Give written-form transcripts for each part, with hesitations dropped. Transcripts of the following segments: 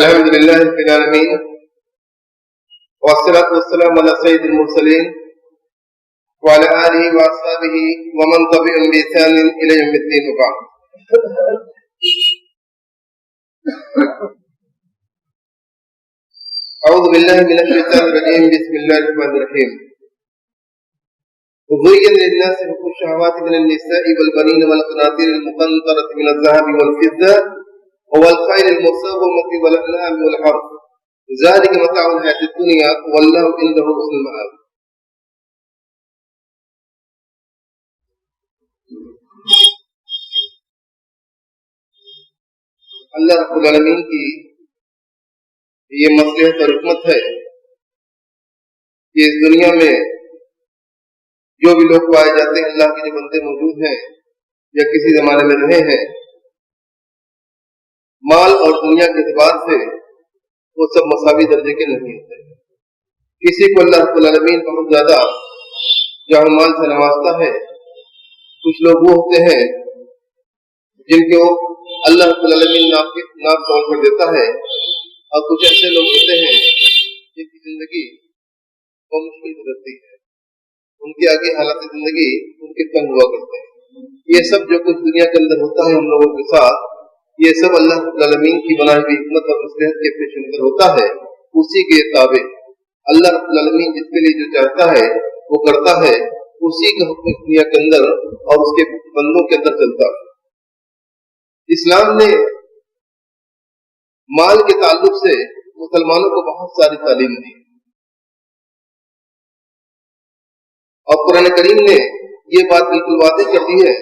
الحمد لله رب العالمين والصلاة والسلام على سيد المرسلين وعلى آله وأصحابه ومن تبعهم بإحسان إلى يوم الدين وبعد. أعوذ بالله من الشيطان الرجيم. بسم الله الرحمن الرحيم. زين للناس حب الشهوات من النساء والبنين والقناطير المقنطرة من الذهب والفضة والخيل المسومة والأنعام والحرث ذلك متاع الحياة الدنيا والله عنده حسن المآب. اللہ رب العالمین کی یہ مصلحت اور حکمت ہے کہ اس دنیا میں جو بھی لوگ پائے جاتے ہیں، اللہ کے جو بندے موجود ہیں یا کسی زمانے میں رہے ہیں، مال اور دنیا کے اعتبار سے وہ سب مساوی درجے کے نہیں ہوتے. کسی کو اللہ رب العالمین بہت زیادہ جان مال سے نوازتا ہے. کچھ لوگ وہ ہوتے ہیں جن کو اللہ رب العالمین ناپ تول کر دیتا ہے، اور کچھ ایسے لوگ ہوتے ہیں جن کی زندگی بہت مشکل گزرتی ہے، ان کے آگے حالات زندگی ان کے تنگ ہوا کرتے ہیں. یہ سب جو کچھ دنیا کے اندر ہوتا ہے ہم لوگوں کے ساتھ، یہ سب اللہ رب العالمین کی بنائی ہوئی حکمت اور مصلحت کے پیش نظر ہوتا ہے. اسی کے تابع اللہ رب العالمین جس کے لیے جو چاہتا ہے وہ کرتا ہے، اسی کا حکم دنیا کے اندر اور اس کے بندوں کے اندر چلتا ہے. اسلام نے مال کے تعلق سے مسلمانوں کو بہت ساری تعلیم دی، اور قرآن کریم نے یہ بات بالکل واضح کر دی ہے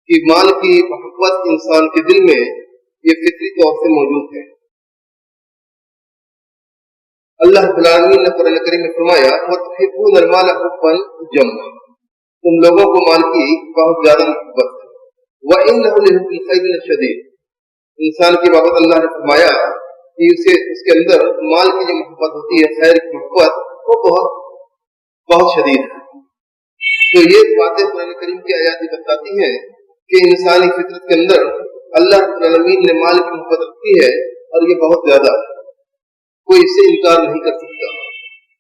کہ مال کی محبت انسان کے دل میں یہ فطری طور سے موجود ہے. اللہ رب العالمین نے قرآن کریم میں فرمایا وَتُحِبُّونَ الْمَالَ حُبًّا جَمًّا، تم لوگوں کو مال کی بہت زیادہ محبت ہے. وَإِنَّهُ لِحُبِّ الْخَيْرِ لَشَدِيدٌ، انسان کی بابت اللہ نے فرمایا کہ اس کے اندر مال کی جو محبت ہوتی ہے، خیر کی محبت، وہ بہت شدید ہے. تو یہ باتیں قرآن کریم کی آیات بتاتی ہیں کہ انسانی فطرت کے اندر اللہ رب العالمین نے مال کی محبت رکھی ہے، اور یہ بہت زیادہ ہے، کوئی اس سے انکار نہیں کر سکتا.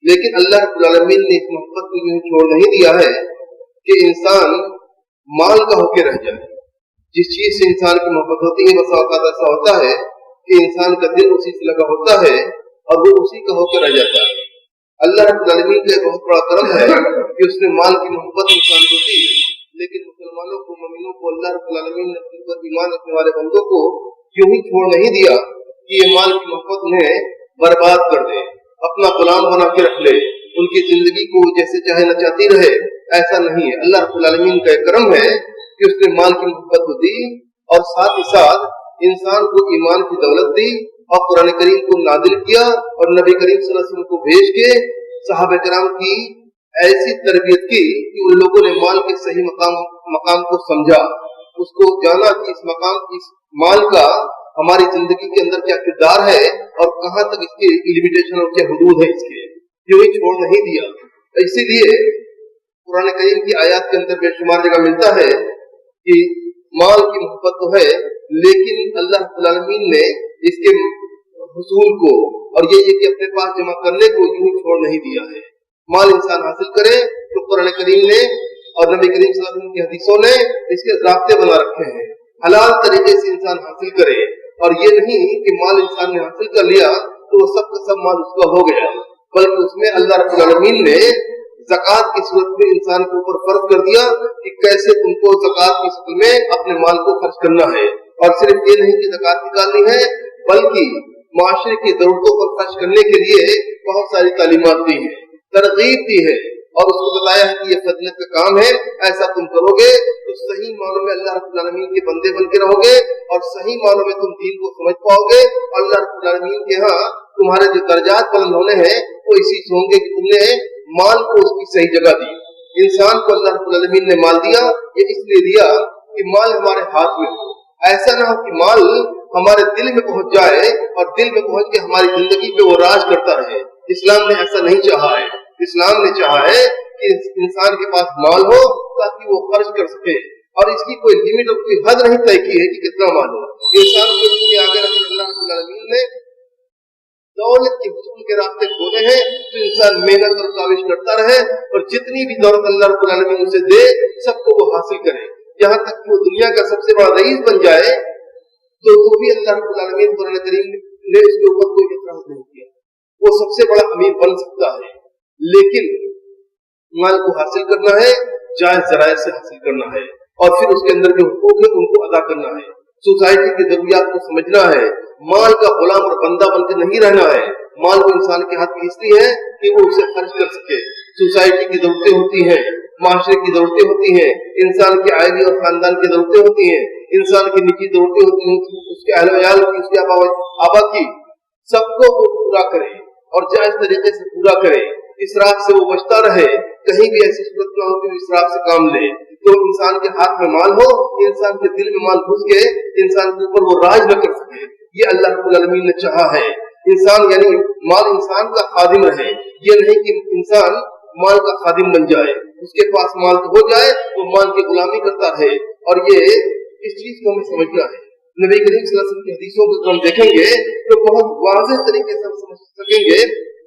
لیکن اللہ رب العالمین نے اس محبت کو یوں چھوڑ نہیں دیا ہے کہ انسان مال کا ہو کے رہ جائے. جس چیز سے انسان کی محبت ہوتی ہے بس اوقات ایسا ہوتا ہے کہ انسان کا دل اسی سے لگا ہوتا ہے اور وہ اسی کا ہو کے رہ جاتا ہے. اللہ رب العالمین کا ایک بہت بڑا کرم ہے کہ اس نے مال کی محبت انسان کو دی، لیکن مسلمانوں کو، مومنوں کو اللہ رب العالمین نے اپنے پر ایمان رکھنے والے بندوں کو یوں ہی چھوڑ نہیں دیا کہ یہ مال کی محبت انہیں برباد کر دے، اپنا غلام بنا کے رکھ لے، ان کی زندگی کو جیسے چاہے نچاتی رہے. ایسا نہیں ہے. اللہ رب العالمین کا ایک کرم ہے کہ اس نے مال کی محبت کو دی، اور ساتھ ہی ساتھ انسان کو ایمان کی دولت دی، اور قرآن کریم کو نازل کیا، اور نبی کریم صلی اللہ علیہ وسلم کو بھیج کے صحابہ کرام کی ایسی تربیت کی کہ ان لوگوں نے مال کے صحیح مقام کو سمجھا، اس کو جانا کہ اس مال کا ہماری زندگی کے اندر کیا کردار ہے اور کہاں تک اس کی لمیٹیشن اور کیا حدود ہے. اس کے جو ہی چھوڑ نہیں دیا. اسی لیے قرآن کریم کی آیات کے اندر بے شمار جگہ ملتا ہے کہ مال کی محبت تو ہے، لیکن اللہ رب العالمین نے اس کے حصول کو اور یہ کہ اپنے پاس جمع کرنے کو یوں چھوڑ نہیں دیا ہے. مال انسان حاصل کرے تو قرآن کریم نے اور نبی کریم صلی اللہ علیہ وسلم کی حدیثوں نے اس کے ضابطے بنا رکھے ہیں. حلال طریقے سے انسان حاصل کرے، اور یہ نہیں کہ مال انسان نے حاصل کر لیا تو وہ سب کا سب مال اس کا ہو گیا، بلکہ اس میں اللہ رب العالمین نے زکوٰۃ کی صورت میں انسان کے اوپر فرض کر دیا کہ کیسے تم کو زکوٰۃ کی شکل میں اپنے مال کو خرچ کرنا ہے. اور صرف یہ نہیں کہ زکوٰۃ نکالنی ہے، بلکہ معاشرے کی ضرورتوں پر خرچ کرنے کے لیے بہت ساری تعلیمات دی ہیں، ترغیب دی ہے، اور اس کو بتایا ہے کہ یہ فضیلت کا کام ہے. ایسا تم کرو گے تو صحیح معنوں میں اللہ رب العالمین کے بندے بن کے رہو گے، اور صحیح معنوں میں تم دین کو سمجھ پاؤ گے. اللہ رب العالمین کے ہاں تمہارے جو درجات بلند ہونے ہیں وہ اسی سے ہوں گے کہ تم نے مال کو اس کی صحیح جگہ دی. انسان کو اللہ رب العالمین نے مال دیا، یہ اس لیے دیا کہ مال ہمارے ہاتھ میں ہو. ایسا نہ ہو کہ مال ہمارے دل میں پہنچ جائے اور دل میں پہنچ کے ہماری زندگی پہ وہ راج کرتا رہے. اسلام نے ایسا نہیں چاہا ہے. اسلام نے چاہا ہے کہ انسان کے پاس مال ہو تاکہ وہ خرچ کر سکے، اور اس کی کوئی لمٹ اور کوئی حد نہیں طے کی ہے کہ کتنا مال ہو. انسان کو آگے رکھ اللہ رب العالمین نے दौलत के हुसूल के रास्ते खोले हैं तो इंसान मेहनत और काविश करता रहे और जितनी भी दौलत अल्लाह रब्बुल आलमीन उसे दे सबको वो हासिल करे, यहाँ तक कि वो दुनिया का सबसे बड़ा रईस बन जाए तो वो भी अल्लाह रब्बुल आलमीन कुरान करीम ने उसके ऊपर कोई इतराज नहीं किया। वो सबसे बड़ा अमीर बन सकता है, लेकिन माल को हासिल करना है, जायज जराये से हासिल करना है और फिर उसके अंदर जो हुकूक है उनको अदा करना है। सोसाइटी की जरूरियात को समझना है, माल का गुलाम और बंदा बनकर नहीं रहना है। माल को इंसान के हाथ में इसलिए है कि वो उसे खर्च कर सके। सोसाइटी की जरूरतें होती हैं, माशरे की जरूरतें होती हैं, इंसान के आइली और खानदान की जरूरतें होती हैं, इंसान की निजी जरूरतें होती हैं, उसके अहल वयाल की, उसके आबा की, सबको वो पूरा करे और जायज तरीके से पूरा करे, इसराफ से वो बचता रहे। कहीं भी ऐसी सूरत न हो कि इसराफ से काम ले। तो इंसान के हाथ में माल हो, इंसान के दिल में माल घुस के इंसान के ऊपर वो राज न कर सके, ये अल्लाह रब्बुल आलमीन ने चाहा है। इंसान यानी माल इंसान का खादिम रहे, ये नहीं कि इंसान माल का खादिम बन जाए, उसके पास माल तो हो जाए वो माल की गुलामी करता रहे। और ये इस चीज को हमें समझना है। नबी करीम सल्लल्लाहु अलैहि वसल्लम की हदीसों को हम देखेंगे तो बहुत वाज़ेह तरीके से हम समझ सकेंगे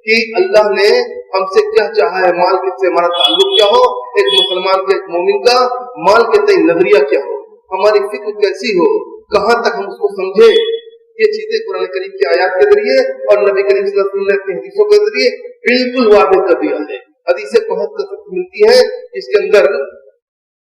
कि अल्लाह ने हमसे क्या चाहा है, माल से हमारा ताल्लुक क्या हो, एक मुसलमान के, एक मोमिन का माल के तय नजरिया क्या हो, हमारी फिक्र कैसी हो, कहाँ तक हम उसको समझे। ये चीजें कुरान करीम की आयत के जरिए और नबी करीम सल्लल्लाहु अलैहि वसल्लम ने अपनी हदीसों के जरिए बिल्कुल वाज़ेह कर दिया है। हदीसें बहुत कसरत मिलती है, इसके अंदर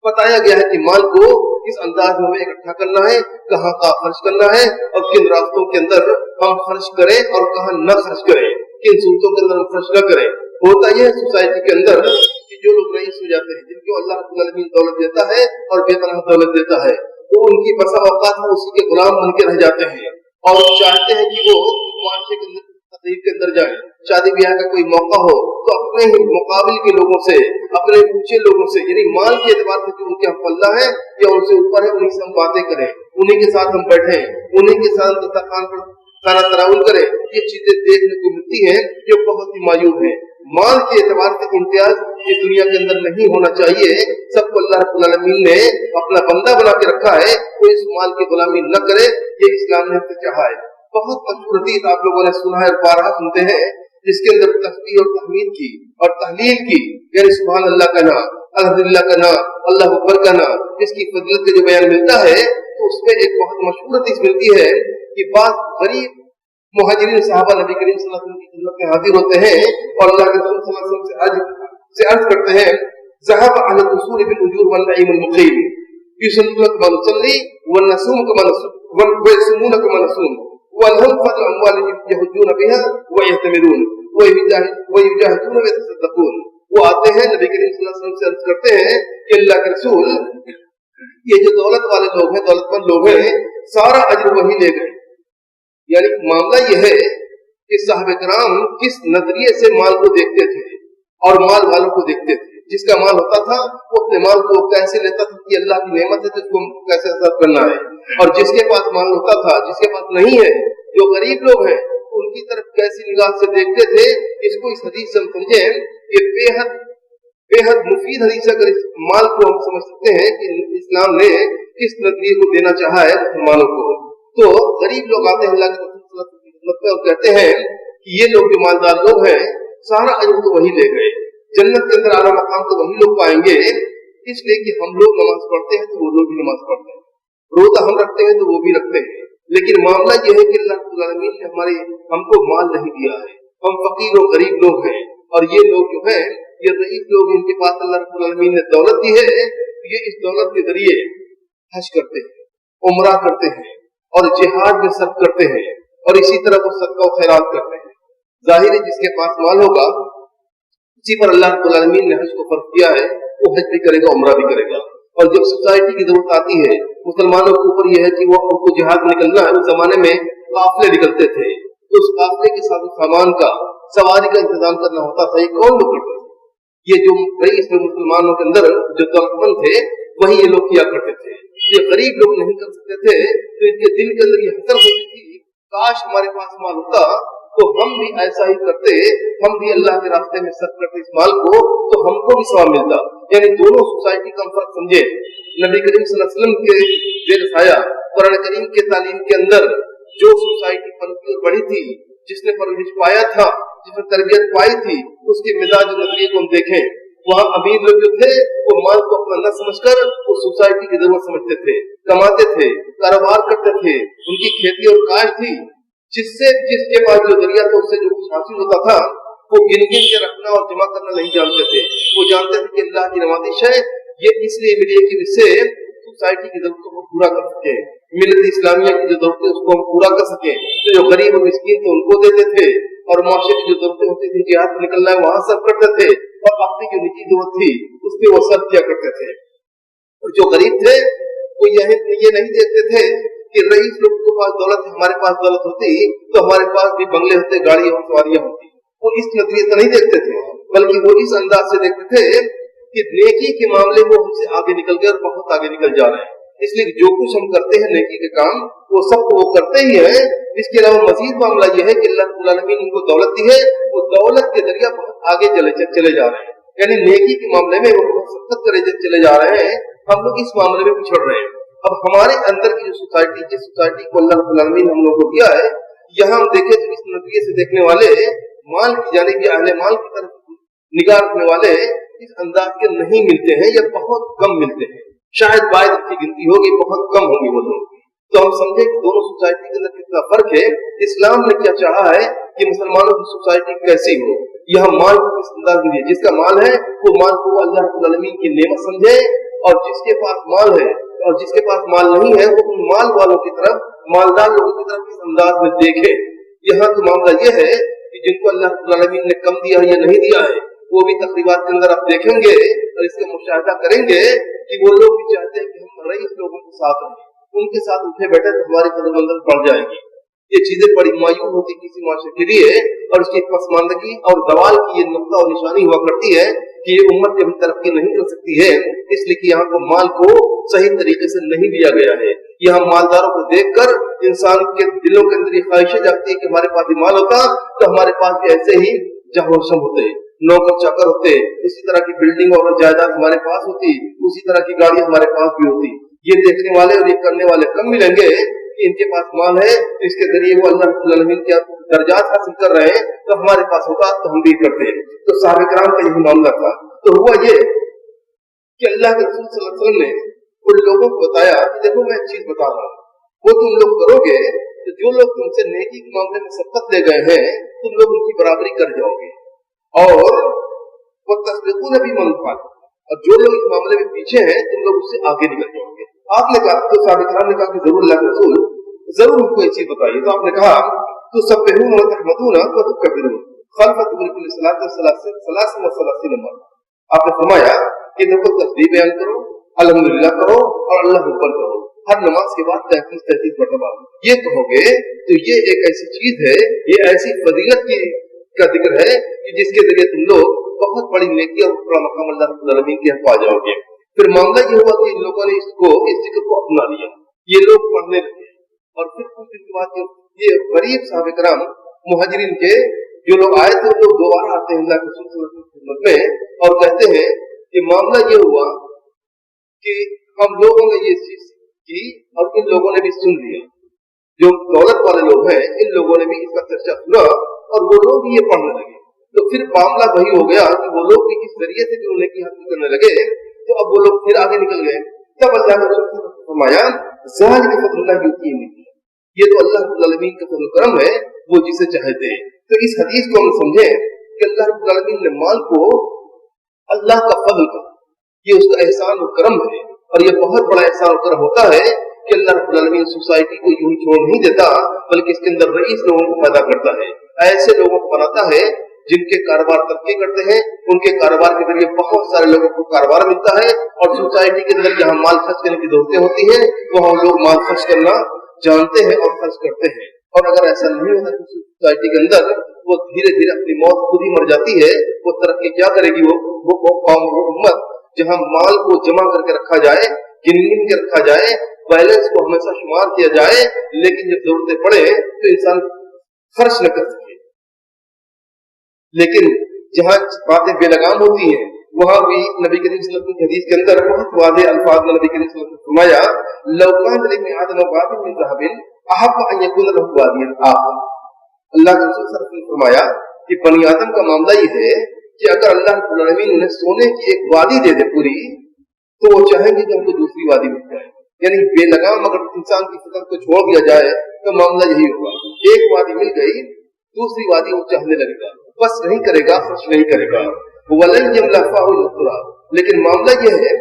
बताया गया है कि माल को किस अंदाज में हमें इकट्ठा करना है, कहाँ का खर्च करना है और किन रास्तों के अंदर हम खर्च करें और कहाँ न खर्च करें, किन सूरतों के अंदर हम खर्च न करें। होता यह है सोसाइटी के अंदर कि जो लोग रईस हो जाते हैं, जिनको अल्लाह रब्बुल आलमीन दौलत देता है और बेपनाह दौलत देता है, तो उनकी बसा औकात में उसी के गुलाम बन के रह जाते हैं और चाहते हैं कि वो माशरे के अंदर तकलीफ के अंदर जाए। शादी ब्याह का कोई मौका हो तो अपने ही मुकाबिल के लोगों से, अपने ऊंचे लोगों से, यानी माल के एतबार से जो उनके हम पल्ला है या उनसे ऊपर है, उन्हीं से हम बातें करें, उन्हीं के साथ हम बैठें, उन्हीं के साथ दस्तरखान पर खाना तनाउल करें। ये चीजें देखने को मिलती हैं जो बहुत ही मायूब है। माल के एतबार से इम्तियाज इस दुनिया के अंदर नहीं होना चाहिए। सबको अल्लाह रब्बुल आलमीन ने अपना बंदा बना के रखा है, कोई इस माल की गुलामी न करे, ये इस्लाम ने हमसे चाहा है। बहुत मशहूर हदीस आप लोगों ने सुना है और बारहा सुनते हैं, जिसके अंदर तस्बीह और तहमीद की और तहलील की, यानी सुभान अल्लाह का नाम, अल्हम्दुलिल्लाह का नाम, अल्लाह अकबर का नाम, इसकी फजीलत का जो बयान मिलता है तो उसमें एक बहुत मशहूर हदीस मिलती है कि बात गरीब मुहाजिरीन सहाबा नबी करीम सल्लल्लाहु अलैहि वसल्लम की खिदमत में हाजिर होते हैं और अल्लाह के रसूल सल्लल्लाहु अलैहि वसल्लम से अर्ज करते हैं, ज़हब अहल उसूल बिल उजूर वल नईम अल मुकीम युसल्लूना कमा नुसल्ली व नसूम कमा नसूम व यसमूना कमा नसूम व लहुम फज़ल अमवाल यहुजूना बिहा व यहतमिरून व युजाहिदून व यतसद्दक़ून। वो आते हैं नबी करीम सल्लल्लाहु अलैहि वसल्लम से अर्ज करते हैं कि अल्लाह के रसूल, ये जो दौलत वाले लोग हैं, दौलतमंद लोग हैं, सारा अजर वही ले गए। यानी मामला यह है कि साहबे कराम किस नजरिए से माल को देखते थे और माल वालों को देखते थे। जिसका माल होता था वो अपने माल को कैसे लेता था कि अल्लाह की नेमत है तो इसको कैसे असर करना है, और जिसके पास माल होता था, जिसके पास नहीं है, जो गरीब लोग हैं, उनकी तरफ कैसी निगाह से देखते थे। इसको इस हदीस से हम समझें, ये बेहद मुफीद हदीस। अगर इस माल को हम समझ सकते हैं कि इस्लाम ने किस नजरिए को देना चाहा है मुसलमानों को, तो गरीब लोग आते हैं अल्लाह के रसूल की खिदमत में और कहते हैं कि ये लोग जो मालदार लोग हैं, सारा अजर तो वही ले गए, जन्नत के अंदर आला मकाम तो वही लोग पाएंगे, इसलिए कि हम लोग नमाज पढ़ते हैं तो वो लोग भी नमाज पढ़ते हैं, रोजा हम रखते हैं तो वो भी रखते हैं। लेकिन मामला यह है कि अल्लाह रब्बुल आलमीन ने हमको माल नहीं दिया है, हम फकीर और गरीब लोग हैं, और ये लोग जो है, ये गरीब लोग, इनके पास अल्लाह रब्बुल आलमीन ने दौलत दी है, ये इस दौलत के जरिए हज करते हैं, उम्रा करते हैं और जिहाद में सब करते हैं, और इसी तरह वो सदका और खैरात करते हैं। जाहिर है जिसके पास माल होगा उसी पर अल्लाह रब्बुल आलमीन ने हज को फर्ज किया है, वो हज भी करेगा, उम्रा भी करेगा। और जब सोसाइटी की जरूरत आती है, मुसलमानों के ऊपर यह है कि वो उनको जिहाद में निकलना है। उस जमाने में काफिले निकलते थे, तो उस काफिले के साथ सामान का, सवारी का इंतजाम करना होता था। ये कौन लोग करते थे? ये जो रईस मुसलमानों के अंदर जो दौलतमंद थे, वही ये लोग किया करते थे। ये गरीब लोग नहीं कर सकते थे, तो इनके दिल के अंदर ये हसरत होती थी, काश हमारे पास माल होता तो हम भी ऐसा ही करते, हम भी अल्लाह के रास्ते में सर्व करते इस माल को, तो हमको भी सवाब मिलता। यानी दोनों सोसाइटी का फर्क समझे। नबी करीम सल्लल्लाहु अलैहि वसल्लम के जेर साया कुरान करीम के तालीम के अंदर जो सोसाइटी पनपी और बढ़ी थी, जिसने परवरिश पाया था, जिसने तरबियत पाई थी, उसके मिजाज और नजरिए को हम देखें, वहाँ अमीर लोग जो थे वो माल को अपना न समझकर वो सोसाइटी की जरूरत समझते थे, कमाते थे, कारोबार करते थे, उनकी खेती और काश थी, जिसके पास जो जरिया था उससे जो कुछ हासिल होता था वो गिन गिन के रखना और जमा करना नहीं जानते थे। वो जानते थे कि अल्लाह की नवाजिश है, ये इसलिए मिली है कि इससे सोसाइटी की जरूरतों को पूरा कर सके, मिलत इस्लामिया की जो जरूरतें उसको हम पूरा कर सके। तो जो गरीब और मिस्कीन थे उनको देते थे, और मुआशरे की जो जरूरतें होती थी, जिहाद में निकलना है वहां सर्व करते थे, और अपनी जो निजी जरूरत थी उस पर वो सर्व किया करते थे। और जो गरीब थे वो ये नहीं देखते थे कि रईस लोग के पास दौलत है, हमारे पास दौलत होती तो हमारे पास भी बंगले होते, गाड़ियां और सवारियां होती। वो इस नजरिए से नहीं देखते थे, बल्कि वो इस अंदाज से देखते थे कि नेकी के मामले में हमसे आगे निकल गए और बहुत आगे निकल जा रहे हैं, इसलिए जो कुछ हम करते हैं नेकी के काम वो सब वो करते ही है। इसके अलावा मजीद मामला यह है कि अल्लाह रब्बुल आलमीन उनको दौलत दी है, वो दौलत के जरिए बहुत आगे चले जा रहे हैं, यानी नेकी के मामले में वो बहुत सख्त करे चले जा रहे हैं। हम लोग इस मामले में पिछड़ रहे हैं। अब हमारे अंदर की जो सोसाइटी, जिस सोसाइटी को अल्लाह रब्बुल आलमीन हम लोग को दिया है, यहाँ हम देखें तो इस नजरिए से देखने वाले माल की जानिब या अहले माल की तरफ निगाह रखने वाले इस अंदाज के नहीं मिलते हैं या बहुत कम मिलते हैं। शायद बाइज की गिनती होगी, बहुत कम होंगी वो लोग। तो हम समझे कि दोनों सोसाइटी के अंदर कितना फर्क है। इस्लाम ने क्या चाहा है कि मुसलमानों की सोसाइटी कैसी हो, यह माल को किस अंदाज में, जिसका माल है वो माल को अल्लाह रब्बुल आलमीन की नेमत समझे, और जिसके पास माल है और जिसके पास माल नहीं है वो उन माल वालों की तरफ, मालदार लोगों की तरफ इस अंदाज में देखे। यहाँ तो मामला ये है कि जिनको अल्लाह रब्बुल आलमीन ने कम दिया है या नहीं दिया है, वो भी तकरीबात के अंदर आप देखेंगे और इसका मुशाहिदा करेंगे कि वो लोग भी चाहते हैं कि हम रईस लोगों के साथ रहें, उनके साथ उठे बैठे तो हमारी कदर बढ़ जाएगी। ये चीजें बड़ी मायूस होती किसी माशरे के लिए, और इसकी पसमानदगी और दवाल की ये नुक्ता और निशानी हुआ करती है कि ये उम्मत कभी तरक्की नहीं कर सकती है, इसलिए कि यहाँ को माल को सही तरीके से नहीं दिया गया है। यहाँ मालदारों को देखकर इंसान के दिलों के अंदर ये ख्वाहिशें जागती है कि हमारे पास भी माल होता तो हमारे पास भी ऐसे ही जहां होते, नौकर चाकर होते, इसी तरह की बिल्डिंग और जायदाद हमारे पास होती, उसी तरह की गाड़ी हमारे पास भी होती। ये देखने वाले और ये करने वाले कम मिलेंगे कि इनके पास माल है, इसके जरिए वो अल्लाह रब्बुल आलमीन के दर्जात हासिल कर रहे हैं, तो हमारे पास होगा तो हम भी करते हैं। तो सहाबा किराम का यही मामला था। तो हुआ ये कि अल्लाह के रसूल सल्लल्लाहु अलैहि वसल्लम ने उन लोगों को बताया कि देखो मैं एक चीज बता रहा हूँ, वो तुम लोग करोगे तो जो लोग तुमसे नेकी के मामले में सबकत ले गए हैं तुम लोग उनकी बराबरी कर जाओगे, और वो तस्दीक़ून भी मनफात, और जो लोग इस मामले में पीछे हैं तुम लोग उससे आगे निकल जाओगे। आपने कहा, तो सहाबा किराम ने कहा कि जरूर अल्लाह के रसूल जरूर हमको एक चीज बताइए। तो आपने कहा तो सब्बिहून व तहमदून व तुकब्बिरून खल्फ़ कुल्ली सलात सलासिन व सलासीन नंबर। आपने फरमाया कि देखो तस्बीह बयान करो, अल्हम्दुलिल्लाह करो और अल्लाह अकबर करो, हर नमाज के बाद 33 मरतबा ये कहोगे तो ये एक ऐसी चीज है, ये ऐसी फजीलत की का जिक्र है कि जिसके जरिए तुम लोग बहुत बड़ी नेकी और बड़ा मकाम अल्लाह रब्बुल आलमीन के पा जाओगे। फिर मामला ये हुआ कि इन लोगों ने इस जिक्र को अपना लिया, ये लोग पढ़ने लगे, और फिर कुछ दिन के बाद ये गरीब साहब कराम मुहाजिरीन के जो लोग आए थे वो दोबारा आते हैं अल्लाह के रसूल सल्लल्लाहु अलैहि वसल्लम में और कहते हैं कि मामला ये हुआ कि हम लोगों ने ये चीज की और इन लोगों ने भी सुन लिया, जो दौलत वाले लोग हैं इन लोगों ने भी इसका चर्चा सुना और वो लोग भी ये पढ़ने लगे। तो फिर मामला वही हो गया कि वो लोग भी इस जरिए से जो नेकी हासिल करने लगे, तो अब वो लोग फिर आगे निकल गए। तब अल्लाह ने फरमाया ज़ालिका फ़ज़्लुल्लाहि युतीहि मन यशा, ये तो अल्लाह रब्बुल आलमीन का फज़ल करम है, वो जिसे चाहे दे। तो इस हदीस को हम समझे कि अल्लाह रब्बुल आलमीन ने माल को अल्लाह का फज़ल कहा, ये उसका एहसान और करम है, और ये बहुत बड़ा एहसान और करम होता है कि अल्लाह रब्बुल आलमीन सोसाइटी को यूं ही छोड़ नहीं देता, बल्कि इसके अंदर रईस लोगों को पैदा करता है, ऐसे लोगों को बनाता है जिनके कारोबार तरक्की करते हैं, उनके कारोबार के जरिए बहुत सारे लोगों को कारोबार मिलता है, और सोसाइटी के अंदर जहाँ माल खर्च करने की जरूरतें होती हैं वहाँ लोग माल खर्च करना जानते हैं और खर्च करते हैं। और अगर ऐसा नहीं होता तो सोसाइटी के अंदर वो धीरे धीरे अपनी मौत खुद ही मर जाती है। वो तरक्की क्या करेगी? वो कौम, वो उम्मत जहाँ माल को जमा करके रखा जाए, गिन गिन के रखा जाए, बैलेंस को हमेशा शुमार किया जाए, लेकिन जब जरूरतें पड़े तो इंसान खर्च न कर सके। लेकिन जहाँ बातें बेलगाम होती हैं वहां भी नबी करीम सल्लल्लाहु अलैहि वसल्लम की हदीस के अंदर बहुत वाज़ेह अल्फाज में नबी करीम सल्लल्लाहु अलैहि वसल्लम ने फरमाया, लौ कान लिब्नि आदम बातिन मिन ज़हबिन अहब अन यकून लहु वादियन आखर। अल्लाह के रसूल सल्लल्लाहु अलैहि वसल्लम ने फरमाया कि बनी आदम का मामला ये है कि अगर अल्लाह रब्बुल आलमीन उन्हें सोने की एक वादी दे दे पूरी, तो वो चाहेंगे कि हमको दूसरी वादी मिल जाए। यानी बेलगाम अगर इंसान की फितरत को छोड़ दिया जाए तो मामला यही होगा, एक वादी मिल गई, दूसरी वादी वो चाहने लगेगा, बस नहीं करेगा, खर्च नहीं करेगा। वलन यमलफाहु युतरा, लेकिन मामला यह है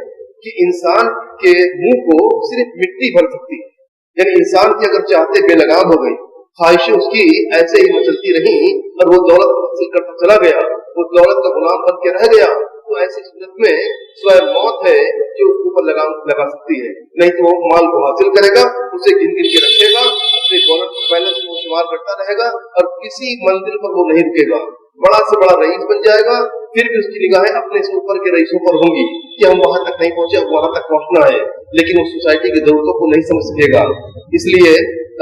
कि इंसान के मुंह को सिर्फ मिट्टी भर सकती है। यानी इंसान की अगर चाहते बेलगाम हो गई, ख्वाहिशें उसकी ऐसे ही मचलती रही और वो दौलत हासिल करता चला गया, वो दौलत का गुलाम बन के रह गया, तो ऐसी सूरत में स्वयं मौत है जो उसके ऊपर लगाम लगा सकती है। नहीं तो वो माल को हासिल करेगा, उसे गिन गिन के रखेगा, अपने दौलत बैलेंस को शुमार करता रहेगा और किसी मंजिल पर वो नहीं रुकेगा। बड़ा से बड़ा रईस बन जाएगा, फिर भी उसकी निगाहें अपने से ऊपर के रईसों पर होंगी कि हम वहां तक नहीं पहुंचे, वहां तक पहुंचना है, लेकिन उस सोसाइटी की जरूरतों को नहीं समझ सकेगा। इसलिए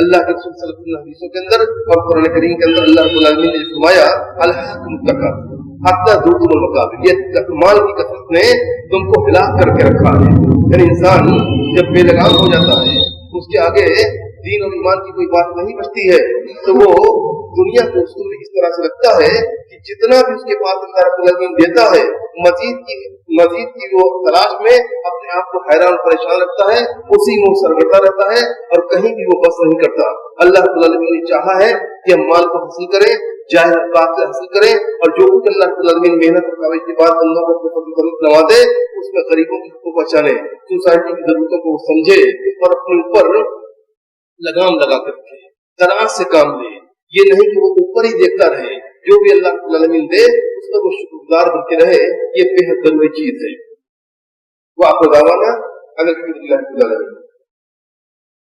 अल्लाह के रसूल सल्लल्लाहु अलैहि वसल्लम हदीसों के अंदर और कुरान करीम के अंदर अल्लाह रब्बुल आलमीन ने फरमाया अल-हाकुम तकासुर हत्ता ज़ुरतुमुल मकाबिर, ये माल की कसरत ने तुमको हिला करके रखा है। यानी इंसान जब बेलगाम हो जाता है, उसके आगे दीन और ईमान की कोई बात नहीं बचती है, तो वो दुनिया को उसको इस तरह से लगता है कि जितना भी उसके पास अल्लाह रब्बुल आलमीन देता है, मजीद की वो तलाश में अपने आप को हैरान परेशान रखता है, उसी में सरगर्दा रहता है और कहीं भी वो बस नहीं करता। अल्लाह रब्बुल आलमीन ने चाहा है कि हम माल को हासिल करें, जाहिर बात से हासिल करें, और जो कुछ अल्लाह रब्बुल आलमीन मेहनत और काबिज के बाद बंदों को नवा दे, उसमें गरीबों की हक़ों को पहचाने, सोसाइटी की जरूरतों को समझे और अपने ऊपर लगाम लगा करके तराज से काम ले। ये नहीं कि वो ऊपर ही देखता रहे, जो भी अल्लाह रब्बुल आलमीन दे उस पर वो शुक्रगुजार बनते रहे, ये बेहद जरूरी चीज है। वो आपको दावाना अल्हम्दुलिल्लाह रब्बिल आलमीन।